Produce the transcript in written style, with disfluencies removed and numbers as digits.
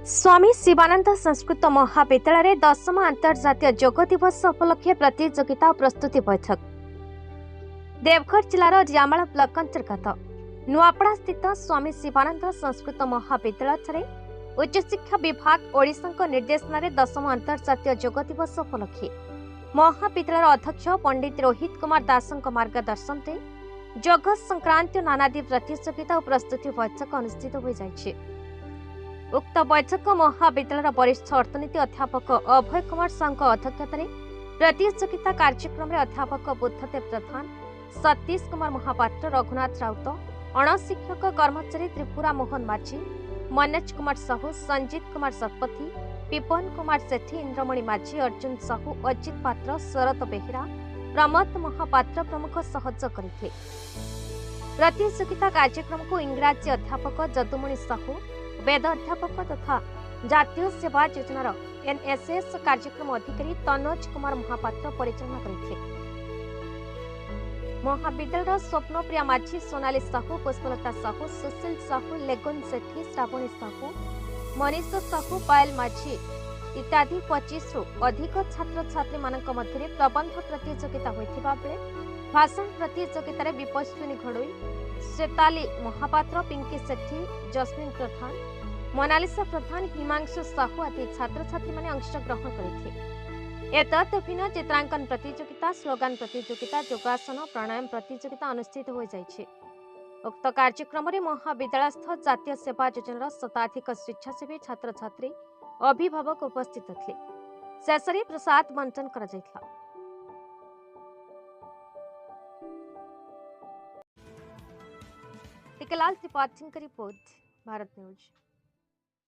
स्वामी शिवानंद संस्कृत महाविद्यालय 10ମ अंतर्जातीय योग दिवस उपलक्षे प्रतियोगिता और प्रस्तुति बैठक। देवघर जिलार रियामाल ब्लॉक अंतर्गत नुआपड़ा स्थित स्वामी शिवानंद संस्कृत महाविद्यालय उच्चशिक्षा विभाग ओडिशा निर्देशन 10ମ अंतर्जातीय योग दिवस उपलक्षे महाविद्यालय अध्यक्ष पंडित रोहित कुमार दास मार्गदर्शन में योग संक्रांत नानादी प्रतियोगिता और प्रस्तुति बैठक अनुष्ठित हो जाइए। उक्त बैठक महाविद्यालय वरिष्ठ अर्थनीति अध्यापक अभय कुमार साहू अध्यक्षता प्रतियोगिता कार्यक्रम में अध्यापक बुद्धदेव प्रधान, सतीश कुमार महापात्र, रघुनाथ राउत, अणशिक्षक कर्मचारी त्रिपुरा मोहन माझी, मनोज कुमार साहू, संजीत कुमार शतपथी, पिपन कुमार सेठी, इंद्रमणि माझी, अर्जुन साहू, अजित पात्र, शरद बेहेरा, प्रमोद महापात्र प्रमुख सहयोग करते। प्रतियोगिता कार्यक्रम को इंग्राजी अध्यापक जदुमणि साहू, वेद अध्यापक तथा जातीय सेवा योजनार एनएसएस कार्यक्रम अधिकारी तनोज कुमार महापात्र परिचालना करते। महाविद्यालय स्वप्नप्रिया माझी, सोनाली साहू, पुष्पलता साहू, सुशील साहू, लेगुन सेठी, श्रावणी साहू, मनीष साहू, पायल माझी इत्यादि 25 रु अधिक छात्र छात्री मानक मध्य प्रबंध प्रतियोगिता होइथिबा बेले भाषण प्रतियोगिता रे विपश्चिनी घड़ोई, श्वेताली महापात्र, पिंकी सेठी, जस्मिन प्रधान, मोनालिसा प्रधान, हिमांशु साहू आदि छात्र छात्री माने अंशग्रहण करथिले। एतत् भिन्न चित्रांकन प्रतियोगिता, स्लोगान प्रतियोगिता, योगासन, प्राणायाम प्रतियोगिता अनुष्ठित हो जाइछे। उक्त कार्यक्रम में महाविद्यालयस्थ जातीय सेवा योजनार शताधिक स्वेच्छासेवी छात्र छात्री अभिभावक उपस्थित थे। शेष में प्रसाद बंटन करा जायथिला। टिकलाल त्रिपाठी की रिपोर्ट, भारत न्यूज।